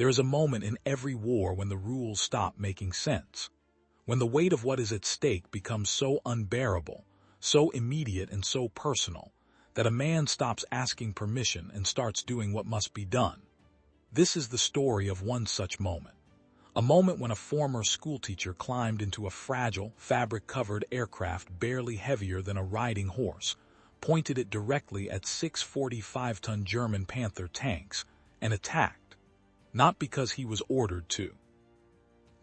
There is a moment in every war when the rules stop making sense, when the weight of what is at stake becomes so unbearable, so immediate and so personal, that a man stops asking permission and starts doing what must be done. This is the story of one such moment. A moment when a former schoolteacher climbed into a fragile, fabric-covered aircraft barely heavier than a riding horse, pointed it directly at 6 45-ton German Panther tanks, and attacked. Not because he was ordered to.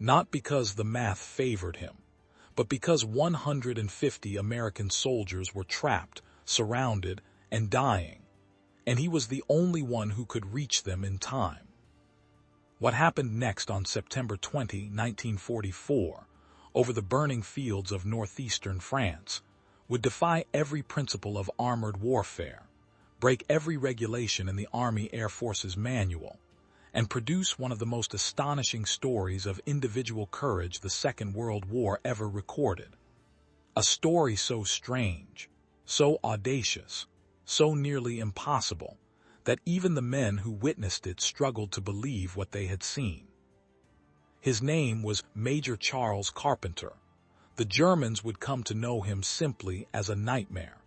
Not because the math favored him, but because 150 American soldiers were trapped, surrounded, and dying, and he was the only one who could reach them in time. What happened next on September 20, 1944, over the burning fields of northeastern France, would defy every principle of armored warfare, break every regulation in the Army Air Force's manual, and produce one of the most astonishing stories of individual courage the Second World War ever recorded. A story so strange, so audacious, so nearly impossible, that even the men who witnessed it struggled to believe what they had seen. His name was Major Charles Carpenter. The Germans would come to know him simply as a nightmare.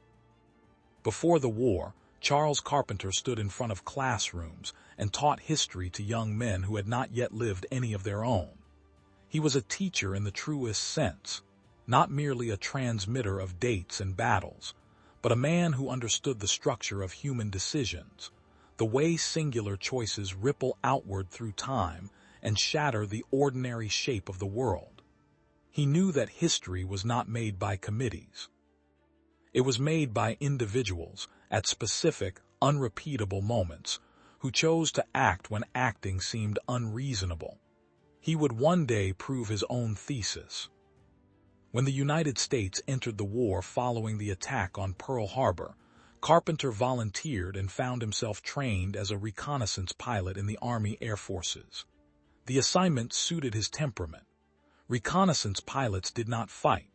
Before the war, Charles Carpenter stood in front of classrooms and taught history to young men who had not yet lived any of their own. He was a teacher in the truest sense, not merely a transmitter of dates and battles, but a man who understood the structure of human decisions, the way singular choices ripple outward through time and shatter the ordinary shape of the world. He knew that history was not made by committees. It was made by individuals at specific, unrepeatable moments who chose to act when acting seemed unreasonable. He would one day prove his own thesis. When the United States entered the war following the attack on Pearl Harbor, Carpenter volunteered and found himself trained as a reconnaissance pilot in the Army Air Forces. The assignment suited his temperament. Reconnaissance pilots did not fight.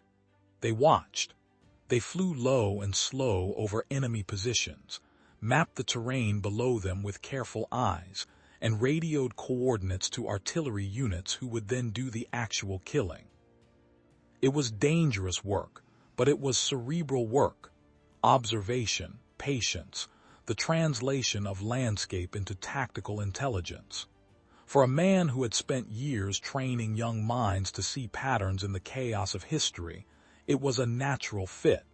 They watched. They flew low and slow over enemy positions, mapped the terrain below them with careful eyes, and radioed coordinates to artillery units who would then do the actual killing. It was dangerous work, but it was cerebral work. Observation, patience, the translation of landscape into tactical intelligence. For a man who had spent years training young minds to see patterns in the chaos of history, it was a natural fit.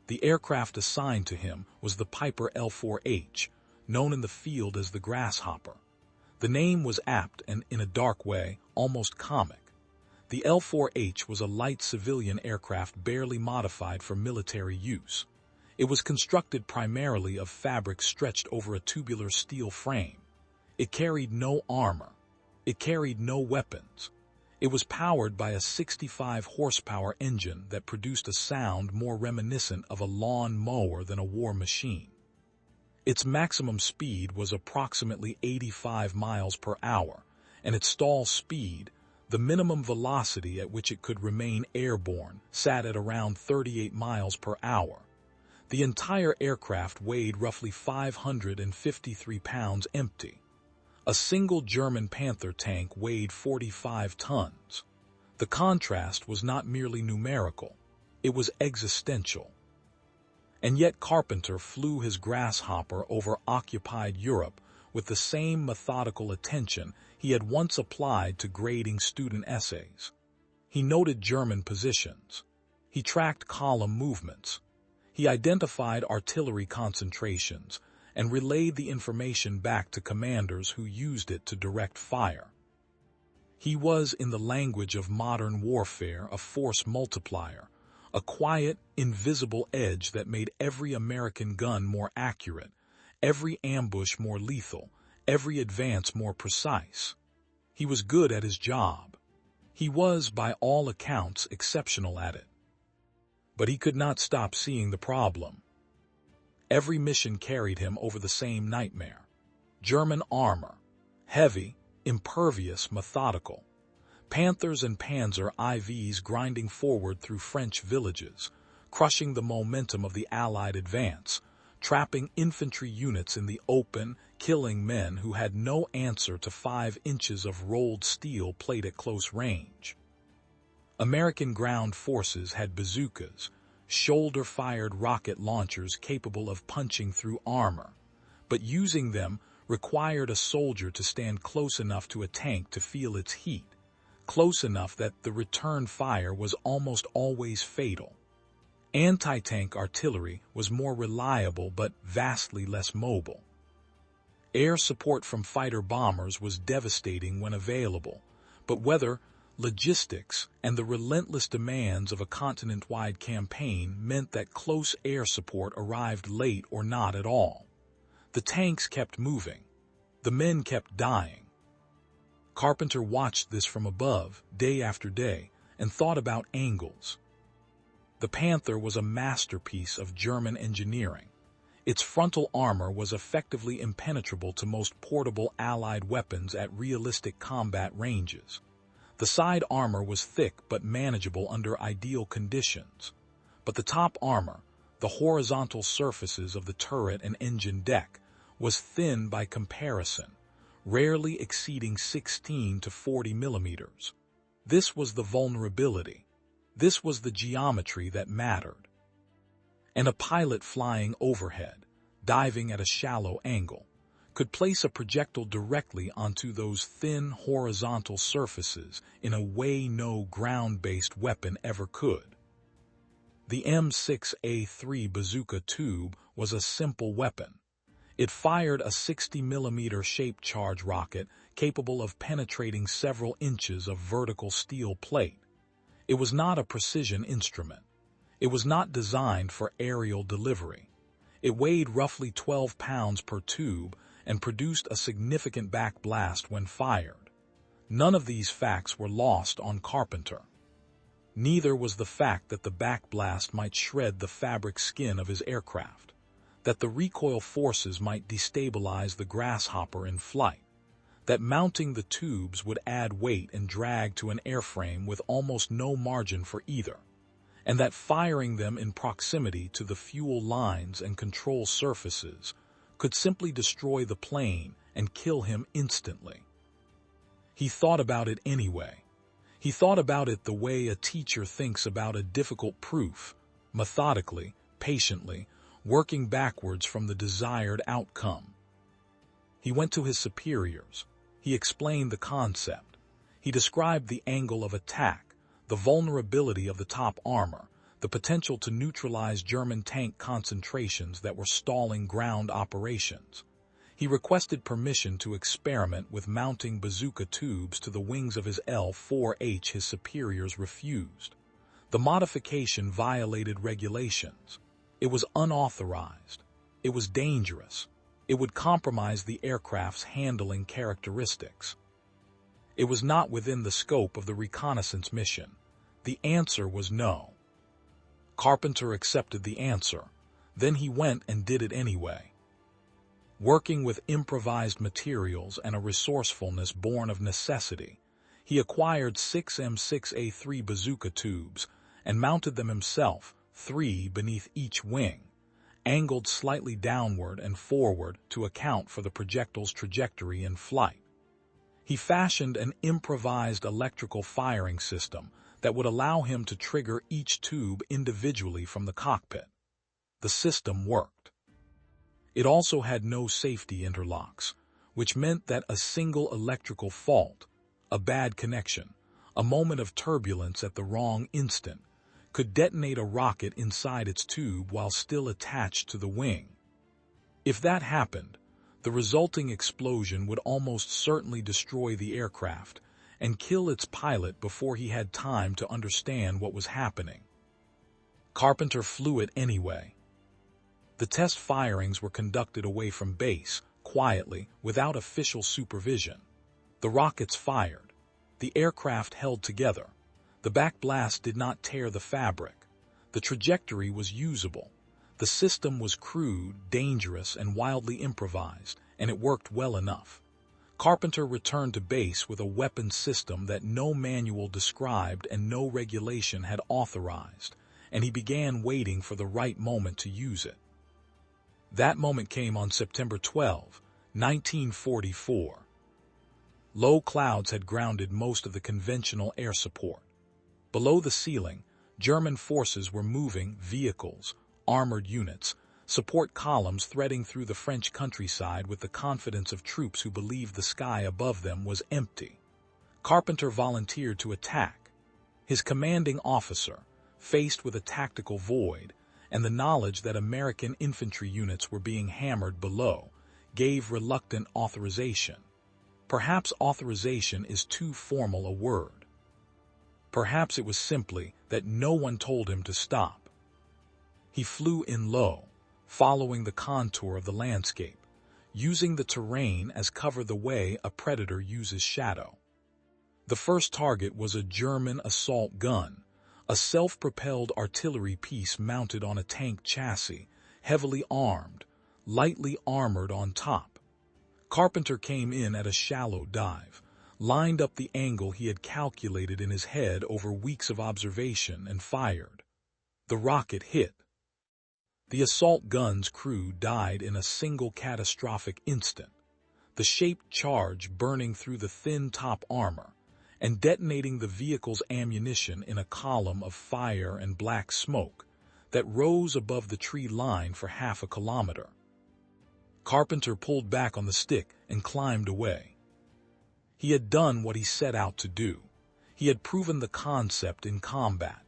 The aircraft assigned to him was the Piper L-4H, known in the field as the Grasshopper. The name was apt and, in a dark way, almost comic. The L-4H was a light civilian aircraft barely modified for military use. It was constructed primarily of fabric stretched over a tubular steel frame. It carried no armor. It carried no weapons. It was powered by a 65-horsepower engine that produced a sound more reminiscent of a lawn mower than a war machine. Its maximum speed was approximately 85 miles per hour, and its stall speed, the minimum velocity at which it could remain airborne, sat at around 38 miles per hour. The entire aircraft weighed roughly 553 pounds empty. A single German Panther tank weighed 45 tons. The contrast was not merely numerical, it was existential. And yet Carpenter flew his Grasshopper over occupied Europe with the same methodical attention he had once applied to grading student essays. He noted German positions. He tracked column movements. He identified artillery concentrations and relayed the information back to commanders who used it to direct fire. He was, in the language of modern warfare, a force multiplier, a quiet, invisible edge that made every American gun more accurate, every ambush more lethal, every advance more precise. He was good at his job. He was, by all accounts, exceptional at it. But he could not stop seeing the problem. Every mission carried him over the same nightmare. German armor, heavy, impervious, methodical. Panthers and Panzer IVs grinding forward through French villages, crushing the momentum of the Allied advance, trapping infantry units in the open, killing men who had no answer to 5 inches of rolled steel plate at close range. American ground forces had bazookas, shoulder-fired rocket launchers capable of punching through armor, but using them required a soldier to stand close enough to a tank to feel its heat, close enough that the return fire was almost always fatal. Anti-tank artillery was more reliable but vastly less mobile. Air support from fighter bombers was devastating when available, but weather, logistics, and the relentless demands of a continent-wide campaign meant that close air support arrived late or not at all. The tanks kept moving. The men kept dying. Carpenter watched this from above, day after day, and thought about angles. The Panther was a masterpiece of German engineering. Its frontal armor was effectively impenetrable to most portable Allied weapons at realistic combat ranges. The side armor was thick but manageable under ideal conditions. But the top armor, the horizontal surfaces of the turret and engine deck, was thin by comparison, rarely exceeding 16 to 40 millimeters. This was the vulnerability. This was the geometry that mattered. And a pilot flying overhead, diving at a shallow angle, could place a projectile directly onto those thin horizontal surfaces in a way no ground-based weapon ever could. The M6A3 bazooka tube was a simple weapon. It fired a 60mm shaped charge rocket capable of penetrating several inches of vertical steel plate. It was not a precision instrument. It was not designed for aerial delivery. It weighed roughly 12 pounds per tube and produced a significant backblast when fired. None of these facts were lost on Carpenter. Neither was the fact that the backblast might shred the fabric skin of his aircraft, that the recoil forces might destabilize the Grasshopper in flight, that mounting the tubes would add weight and drag to an airframe with almost no margin for either, and that firing them in proximity to the fuel lines and control surfaces could simply destroy the plane and kill him instantly. He thought about it anyway. He thought about it the way a teacher thinks about a difficult proof, methodically, patiently, working backwards from the desired outcome. He went to his superiors. He explained the concept. He described the angle of attack, the vulnerability of the top armor, the potential to neutralize German tank concentrations that were stalling ground operations. He requested permission to experiment with mounting bazooka tubes to the wings of his L-4H. His superiors refused. The modification violated regulations. It was unauthorized. It was dangerous. It would compromise the aircraft's handling characteristics. It was not within the scope of the reconnaissance mission. The answer was no. Carpenter accepted the answer. Then he went and did it anyway. Working with improvised materials and a resourcefulness born of necessity, he acquired 6 M6A3 bazooka tubes and mounted them himself, 3 beneath each wing, angled slightly downward and forward to account for the projectile's trajectory in flight. He fashioned an improvised electrical firing system that would allow him to trigger each tube individually from the cockpit. The system worked. It also had no safety interlocks, which meant that a single electrical fault, a bad connection, a moment of turbulence at the wrong instant, could detonate a rocket inside its tube while still attached to the wing. If that happened, the resulting explosion would almost certainly destroy the aircraft and kill its pilot before he had time to understand what was happening. Carpenter flew it anyway. The test firings were conducted away from base, quietly, without official supervision. The rockets fired. The aircraft held together. The backblast did not tear the fabric. The trajectory was usable. The system was crude, dangerous, and wildly improvised, and it worked well enough. Carpenter returned to base with a weapon system that no manual described and no regulation had authorized, and he began waiting for the right moment to use it. That moment came on September 12, 1944. Low clouds had grounded most of the conventional air support. Below the ceiling, German forces were moving vehicles, armored units, support columns threading through the French countryside with the confidence of troops who believed the sky above them was empty. Carpenter volunteered to attack. His commanding officer, faced with a tactical void and the knowledge that American infantry units were being hammered below, gave reluctant authorization. Perhaps authorization is too formal a word. Perhaps it was simply that no one told him to stop. He flew in low, following the contour of the landscape, using the terrain as cover the way a predator uses shadow. The first target was a German assault gun, a self-propelled artillery piece mounted on a tank chassis, heavily armed, lightly armored on top. Carpenter came in at a shallow dive, lined up the angle he had calculated in his head over weeks of observation, and fired. The rocket hit. The assault gun's crew died in a single catastrophic instant, the shaped charge burning through the thin top armor and detonating the vehicle's ammunition in a column of fire and black smoke that rose above the tree line for half a kilometer. Carpenter pulled back on the stick and climbed away. He had done what he set out to do. He had proven the concept in combat.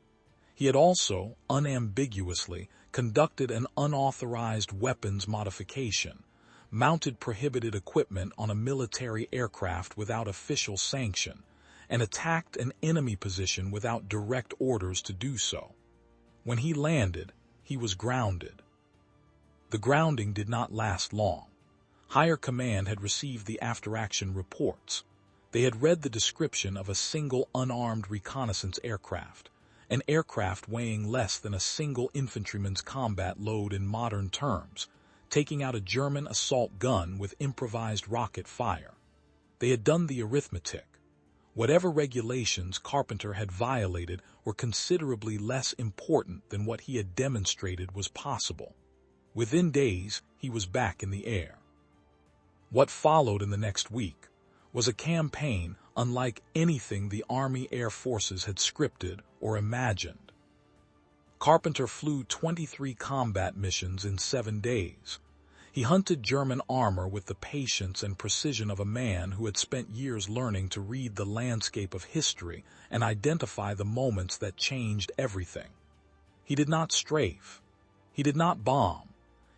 He had also, unambiguously, conducted an unauthorized weapons modification, mounted prohibited equipment on a military aircraft without official sanction, and attacked an enemy position without direct orders to do so. When he landed, he was grounded. The grounding did not last long. Higher command had received the after-action reports. They had read the description of a single unarmed reconnaissance aircraft, an aircraft weighing less than a single infantryman's combat load in modern terms, taking out a German assault gun with improvised rocket fire. They had done the arithmetic. Whatever regulations Carpenter had violated were considerably less important than what he had demonstrated was possible. Within days, he was back in the air. What followed in the next week was a campaign unlike anything the Army Air Forces had scripted or imagined. Carpenter flew 23 combat missions in 7 days. He hunted German armor with the patience and precision of a man who had spent years learning to read the landscape of history and identify the moments that changed everything. He did not strafe. He did not bomb.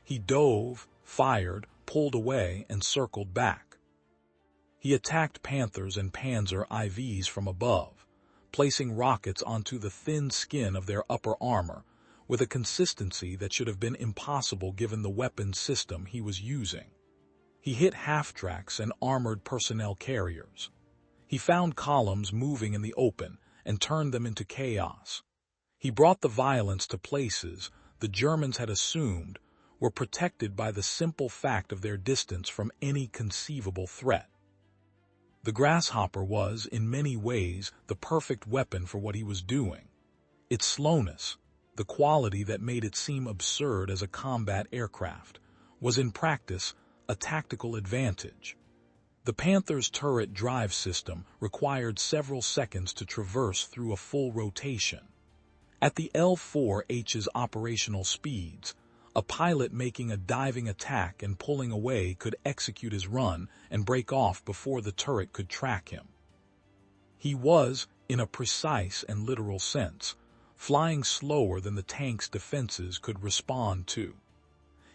He dove, fired, pulled away, and circled back. He attacked Panthers and Panzer IVs from above, placing rockets onto the thin skin of their upper armor, with a consistency that should have been impossible given the weapon system he was using. He hit half-tracks and armored personnel carriers. He found columns moving in the open and turned them into chaos. He brought the violence to places the Germans had assumed were protected by the simple fact of their distance from any conceivable threat. The Grasshopper was, in many ways, the perfect weapon for what he was doing. Its slowness, the quality that made it seem absurd as a combat aircraft, was in practice a tactical advantage. The Panther's turret drive system required several seconds to traverse through a full rotation. At the L-4H's operational speeds, a pilot making a diving attack and pulling away could execute his run and break off before the turret could track him. He was, in a precise and literal sense, flying slower than the tank's defenses could respond to.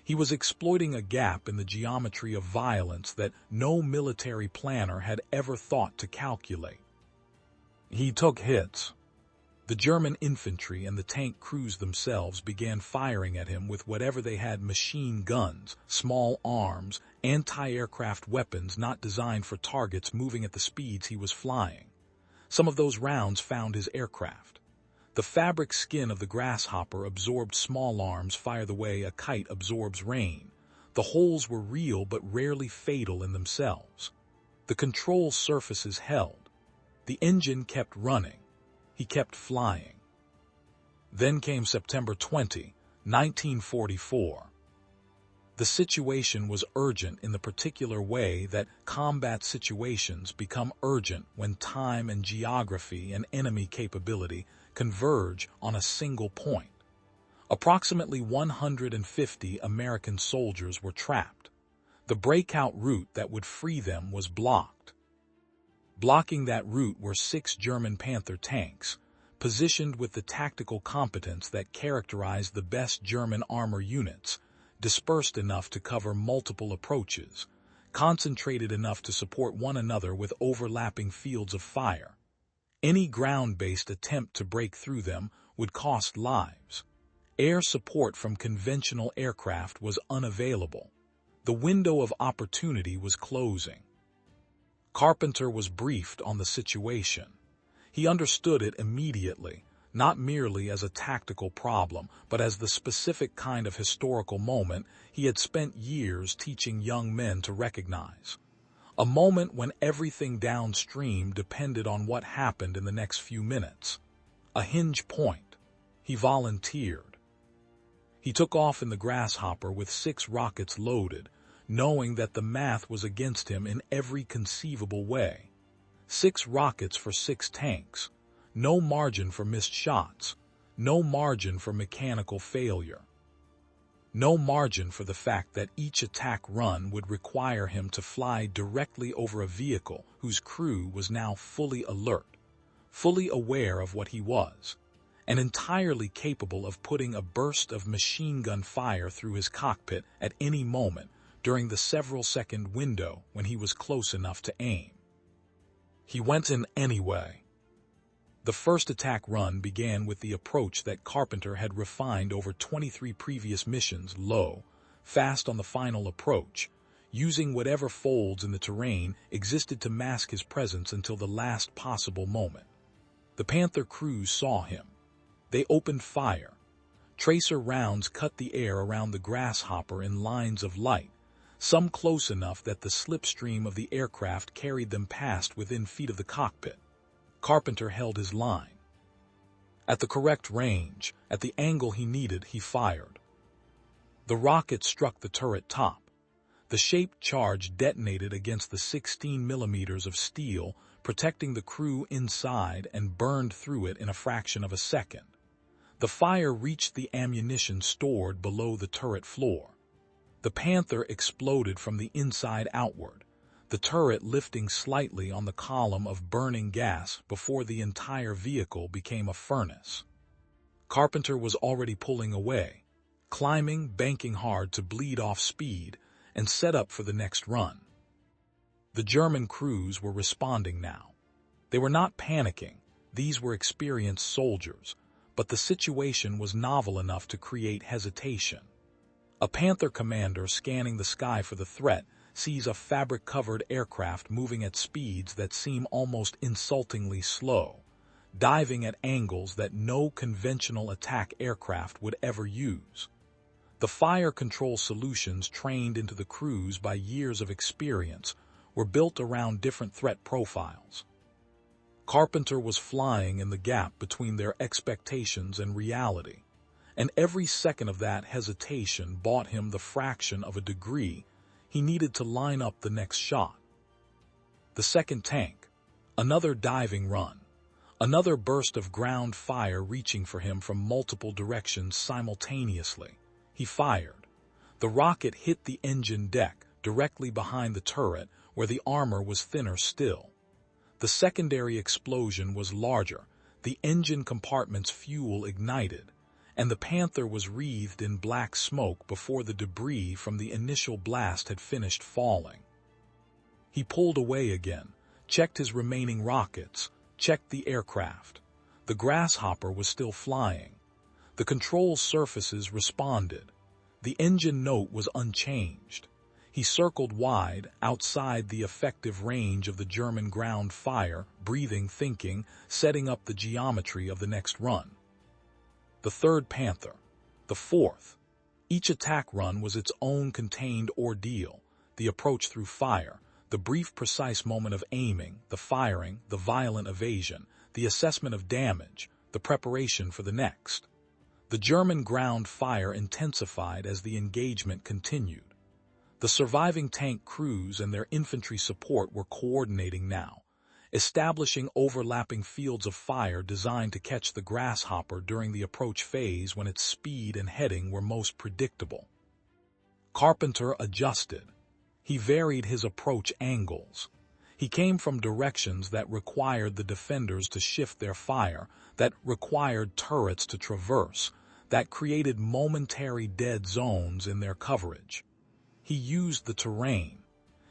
He was exploiting a gap in the geometry of violence that no military planner had ever thought to calculate. He took hits. The German infantry and the tank crews themselves began firing at him with whatever they had: machine guns, small arms, anti-aircraft weapons not designed for targets moving at the speeds he was flying. Some of those rounds found his aircraft. The fabric skin of the Grasshopper absorbed small arms fire the way a kite absorbs rain. The holes were real but rarely fatal in themselves. The control surfaces held. The engine kept running. He kept flying. Then came September 20, 1944. The situation was urgent in the particular way that combat situations become urgent when time and geography and enemy capability converge on a single point. Approximately 150 American soldiers were trapped. The breakout route that would free them was blocked. Blocking that route were 6 German Panther tanks, positioned with the tactical competence that characterized the best German armor units, dispersed enough to cover multiple approaches, concentrated enough to support one another with overlapping fields of fire. Any ground-based attempt to break through them would cost lives. Air support from conventional aircraft was unavailable. The window of opportunity was closing. Carpenter was briefed on the situation. He understood it immediately, not merely as a tactical problem, but as the specific kind of historical moment he had spent years teaching young men to recognize. A moment when everything downstream depended on what happened in the next few minutes. A hinge point. He volunteered. He took off in the Grasshopper with 6 rockets loaded, knowing that the math was against him in every conceivable way. 6 rockets for 6 tanks. No margin for missed shots. No margin for mechanical failure. No margin for the fact that each attack run would require him to fly directly over a vehicle whose crew was now fully alert, fully aware of what he was, and entirely capable of putting a burst of machine gun fire through his cockpit at any moment during the several-second window when he was close enough to aim. He went in anyway. The first attack run began with the approach that Carpenter had refined over 23 previous missions: low, fast on the final approach, using whatever folds in the terrain existed to mask his presence until the last possible moment. The Panther crews saw him. They opened fire. Tracer rounds cut the air around the Grasshopper in lines of light, some close enough that the slipstream of the aircraft carried them past within feet of the cockpit. Carpenter held his line. At the correct range, at the angle he needed, he fired. The rocket struck the turret top. The shaped charge detonated against the 16 millimeters of steel, protecting the crew inside, and burned through it in a fraction of a second. The fire reached the ammunition stored below the turret floor. The Panther exploded from the inside outward, the turret lifting slightly on the column of burning gas before the entire vehicle became a furnace. Carpenter was already pulling away, climbing, banking hard to bleed off speed, and set up for the next run. The German crews were responding now. They were not panicking. These were experienced soldiers, but the situation was novel enough to create hesitation. A Panther commander scanning the sky for the threat sees a fabric-covered aircraft moving at speeds that seem almost insultingly slow, diving at angles that no conventional attack aircraft would ever use. The fire control solutions trained into the crews by years of experience were built around different threat profiles. Carpenter was flying in the gap between their expectations and reality, and every second of that hesitation bought him the fraction of a degree he needed to line up the next shot. The second tank, another diving run, another burst of ground fire reaching for him from multiple directions simultaneously. He fired. The rocket hit the engine deck directly behind the turret where the armor was thinner still. The secondary explosion was larger, the engine compartment's fuel ignited, and the Panther was wreathed in black smoke before the debris from the initial blast had finished falling. He pulled away again, checked his remaining rockets, checked the aircraft. The Grasshopper was still flying. The control surfaces responded. The engine note was unchanged. He circled wide, outside the effective range of the German ground fire, breathing, thinking, setting up the geometry of the next run. The third Panther, the fourth. Each attack run was its own contained ordeal, the approach through fire, the brief precise moment of aiming, the firing, the violent evasion, the assessment of damage, the preparation for the next. The German ground fire intensified as the engagement continued. The surviving tank crews and their infantry support were coordinating now, establishing overlapping fields of fire designed to catch the Grasshopper during the approach phase when its speed and heading were most predictable. Carpenter adjusted. He varied his approach angles. He came from directions that required the defenders to shift their fire, that required turrets to traverse, that created momentary dead zones in their coverage. He used the terrain.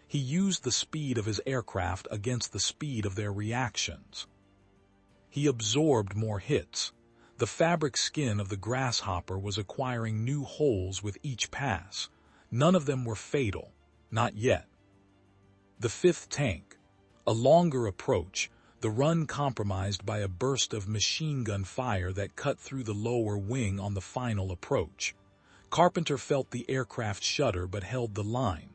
He used the speed of his aircraft against the speed of their reactions. He absorbed more hits. The fabric skin of the Grasshopper was acquiring new holes with each pass. None of them were fatal, not yet. The fifth tank, a longer approach, the run compromised by a burst of machine gun fire that cut through the lower wing on the final approach. Carpenter felt the aircraft shudder but held the line.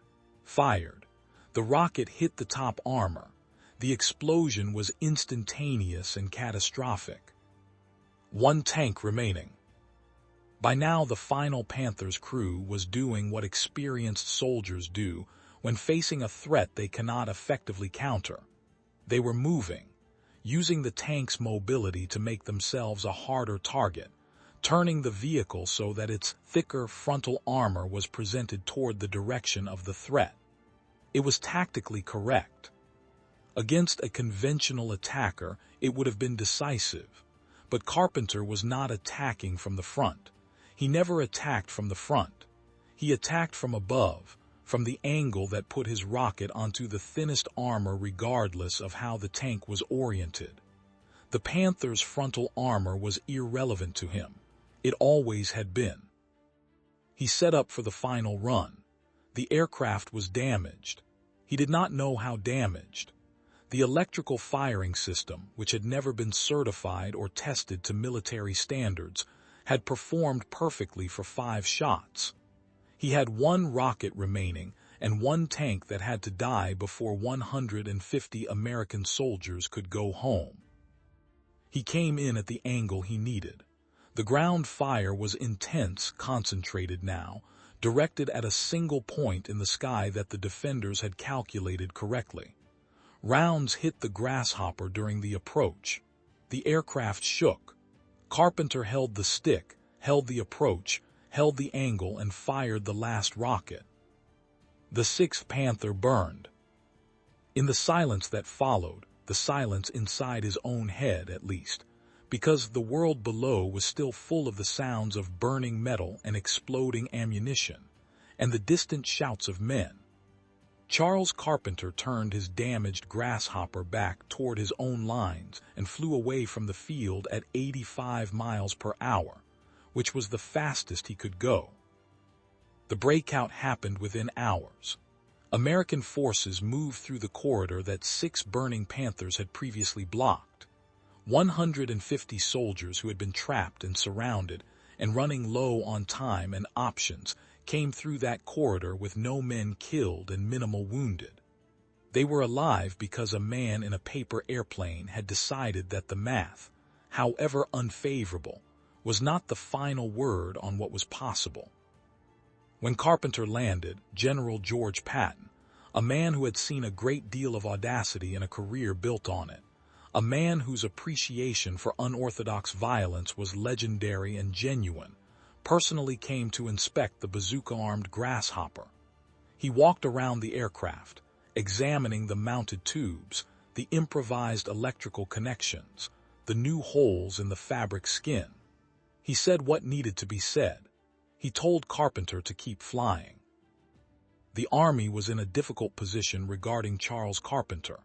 Fired. The rocket hit the top armor. The explosion was instantaneous and catastrophic. One tank remaining. By now the final Panthers crew was doing what experienced soldiers do when facing a threat they cannot effectively counter. They were moving, using the tank's mobility to make themselves a harder target, turning the vehicle so that its thicker frontal armor was presented toward the direction of the threat. It was tactically correct. Against a conventional attacker, it would have been decisive, but Carpenter was not attacking from the front. He never attacked from the front. He attacked from above, from the angle that put his rocket onto the thinnest armor regardless of how the tank was oriented. The Panther's frontal armor was irrelevant to him. It always had been. He set up for the final run. The aircraft was damaged. He did not know how damaged. The electrical firing system, which had never been certified or tested to military standards, had performed perfectly for 5 shots. He had 1 rocket remaining and 1 tank that had to die before 150 American soldiers could go home. He came in at the angle he needed. The ground fire was intense, concentrated now, directed at a single point in the sky that the defenders had calculated correctly. Rounds hit the Grasshopper during the approach. The aircraft shook. Carpenter held the stick, held the approach, held the angle, and fired the last rocket. The 6th Panther burned. In the silence that followed, the silence inside his own head at least, because the world below was still full of the sounds of burning metal and exploding ammunition, and the distant shouts of men. Charles Carpenter turned his damaged Grasshopper back toward his own lines and flew away from the field at 85 miles per hour, which was the fastest he could go. The breakout happened within hours. American forces moved through the corridor that 6 burning Panthers had previously blocked. 150 soldiers who had been trapped and surrounded and running low on time and options came through that corridor with no men killed and minimal wounded. They were alive because a man in a paper airplane had decided that the math, however unfavorable, was not the final word on what was possible. When Carpenter landed, General George Patton, a man who had seen a great deal of audacity and a career built on it, a man whose appreciation for unorthodox violence was legendary and genuine, personally came to inspect the bazooka-armed Grasshopper. He walked around the aircraft, examining the mounted tubes, the improvised electrical connections, the new holes in the fabric skin. He said what needed to be said. He told Carpenter to keep flying. The Army was in a difficult position regarding Charles Carpenter.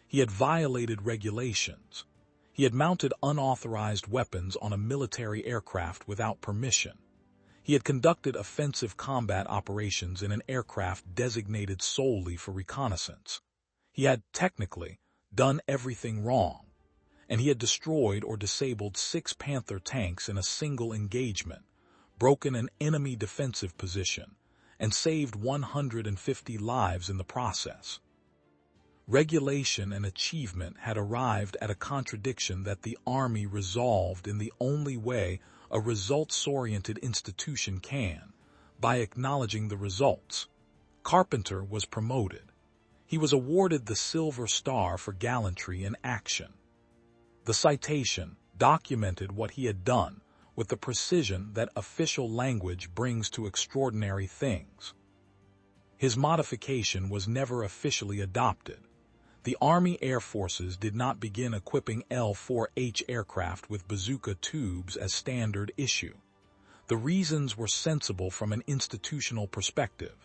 He had violated regulations. He had mounted unauthorized weapons on a military aircraft without permission. He had conducted offensive combat operations in an aircraft designated solely for reconnaissance. He had, technically, done everything wrong, and he had destroyed or disabled 6 Panther tanks in a single engagement, broken an enemy defensive position, and saved 150 lives in the process. Regulation and achievement had arrived at a contradiction that the Army resolved in the only way a results-oriented institution can, by acknowledging the results. Carpenter was promoted. He was awarded the Silver Star for gallantry in action. The citation documented what he had done with the precision that official language brings to extraordinary things. His modification was never officially adopted. The Army Air Forces did not begin equipping L-4H aircraft with bazooka tubes as standard issue. The reasons were sensible from an institutional perspective.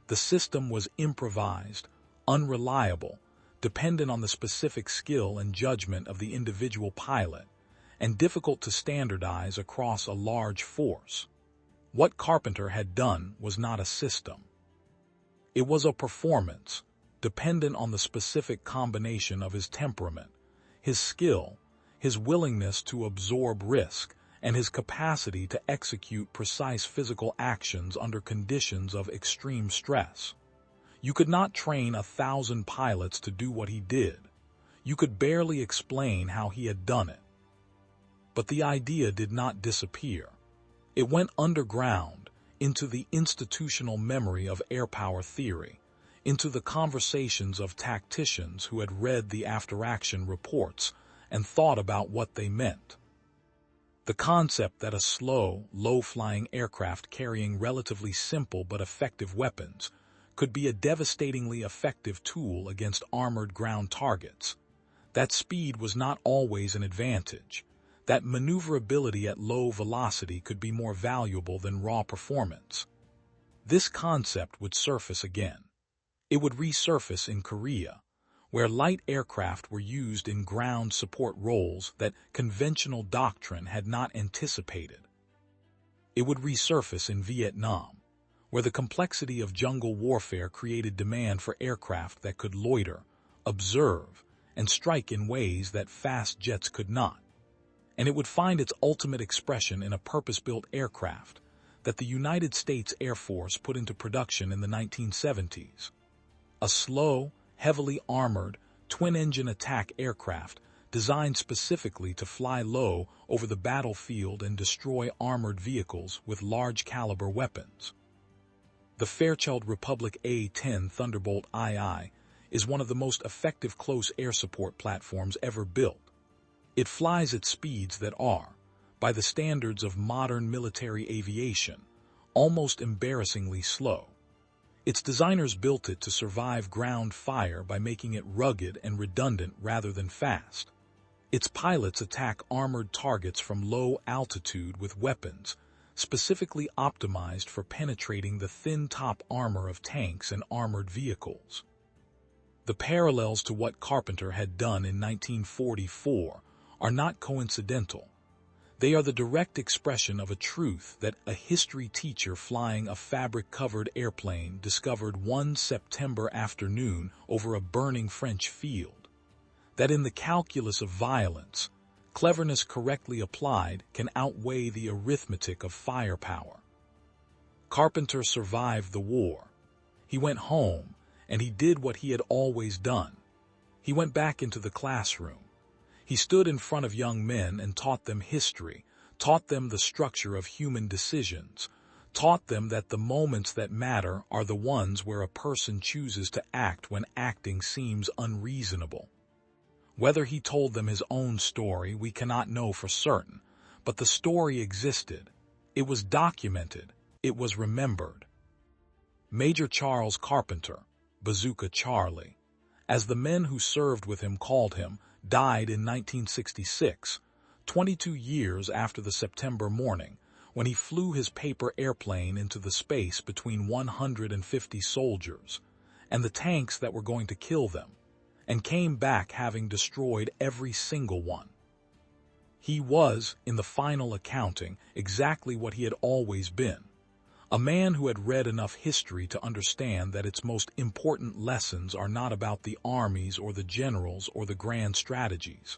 The system was improvised, unreliable, dependent on the specific skill and judgment of the individual pilot, and difficult to standardize across a large force. What Carpenter had done was not a system. It was a performance, dependent on the specific combination of his temperament, his skill, his willingness to absorb risk, and his capacity to execute precise physical actions under conditions of extreme stress. You could not train 1,000 pilots to do what he did. You could barely explain how he had done it. But the idea did not disappear. It went underground into the institutional memory of air power theory, into the conversations of tacticians who had read the after-action reports and thought about what they meant. The concept that a slow, low-flying aircraft carrying relatively simple but effective weapons could be a devastatingly effective tool against armored ground targets. That speed was not always an advantage. That maneuverability at low velocity could be more valuable than raw performance. This concept would surface again. It would resurface in Korea, where light aircraft were used in ground support roles that conventional doctrine had not anticipated. It would resurface in Vietnam, where the complexity of jungle warfare created demand for aircraft that could loiter, observe, and strike in ways that fast jets could not. And it would find its ultimate expression in a purpose-built aircraft that the United States Air Force put into production in the 1970s. A slow, heavily armored, twin-engine attack aircraft designed specifically to fly low over the battlefield and destroy armored vehicles with large-caliber weapons. The Fairchild Republic A-10 Thunderbolt II is one of the most effective close air support platforms ever built. It flies at speeds that are, by the standards of modern military aviation, almost embarrassingly slow. Its designers built it to survive ground fire by making it rugged and redundant rather than fast. Its pilots attack armored targets from low altitude with weapons specifically optimized for penetrating the thin top armor of tanks and armored vehicles. The parallels to what Carpenter had done in 1944 are not coincidental. They are the direct expression of a truth that a history teacher flying a fabric-covered airplane discovered one September afternoon over a burning French field. That in the calculus of violence, cleverness correctly applied can outweigh the arithmetic of firepower. Carpenter survived the war. He went home, and he did what he had always done. He went back into the classroom. He stood in front of young men and taught them history, taught them the structure of human decisions, taught them that the moments that matter are the ones where a person chooses to act when acting seems unreasonable. Whether he told them his own story, we cannot know for certain, but the story existed. It was documented. It was remembered. Major Charles Carpenter, Bazooka Charlie, as the men who served with him called him, died in 1966, 22 years after the September morning, when he flew his paper airplane into the space between 150 soldiers and the tanks that were going to kill them, and came back having destroyed every single one. He was, in the final accounting, exactly what he had always been, a man who had read enough history to understand that its most important lessons are not about the armies or the generals or the grand strategies.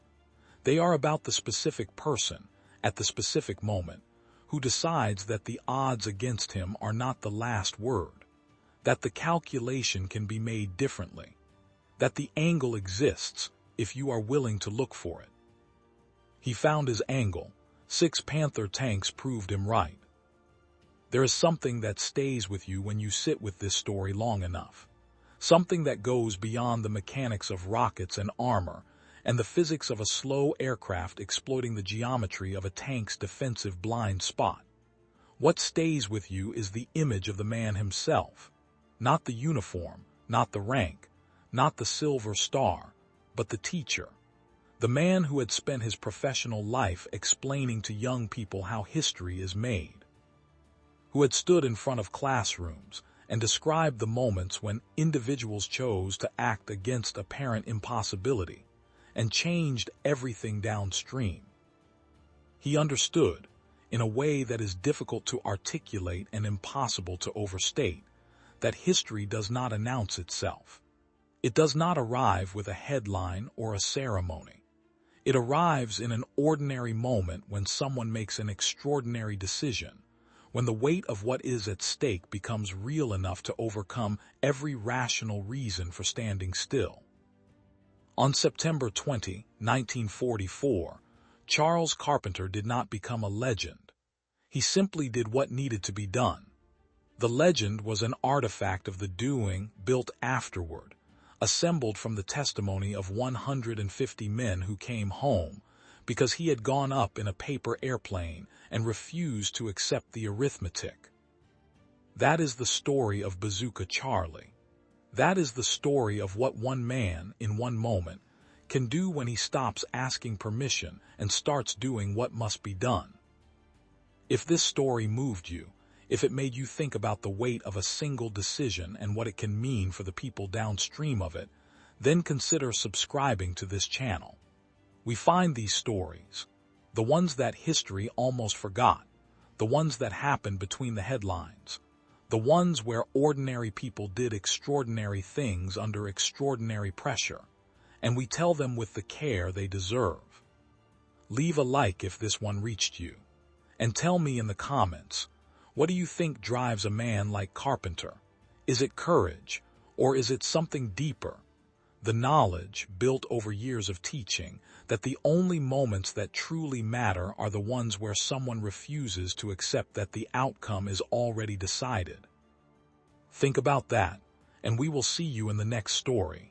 They are about the specific person, at the specific moment, who decides that the odds against him are not the last word, that the calculation can be made differently, that the angle exists if you are willing to look for it. He found his angle, 6 Panther tanks proved him right. There is something that stays with you when you sit with this story long enough. Something that goes beyond the mechanics of rockets and armor and the physics of a slow aircraft exploiting the geometry of a tank's defensive blind spot. What stays with you is the image of the man himself. Not the uniform, not the rank, not the silver star, but the teacher. The man who had spent his professional life explaining to young people how history is made. Who had stood in front of classrooms and described the moments when individuals chose to act against apparent impossibility and changed everything downstream. He understood, in a way that is difficult to articulate and impossible to overstate, that history does not announce itself. It does not arrive with a headline or a ceremony. It arrives in an ordinary moment when someone makes an extraordinary decision, when the weight of what is at stake becomes real enough to overcome every rational reason for standing still. On September 20, 1944, Charles Carpenter did not become a legend. He simply did what needed to be done. The legend was an artifact of the doing built afterward, assembled from the testimony of 150 men who came home because he had gone up in a paper airplane and refused to accept the arithmetic. That is the story of Bazooka Charlie. That is the story of what one man, in one moment, can do when he stops asking permission and starts doing what must be done. If this story moved you, if it made you think about the weight of a single decision and what it can mean for the people downstream of it, then consider subscribing to this channel. We find these stories, the ones that history almost forgot, the ones that happened between the headlines, the ones where ordinary people did extraordinary things under extraordinary pressure, and we tell them with the care they deserve. Leave a like if this one reached you, and tell me in the comments, what do you think drives a man like Carpenter? Is it courage, or is it something deeper? The knowledge, built over years of teaching, that the only moments that truly matter are the ones where someone refuses to accept that the outcome is already decided. Think about that, and we will see you in the next story.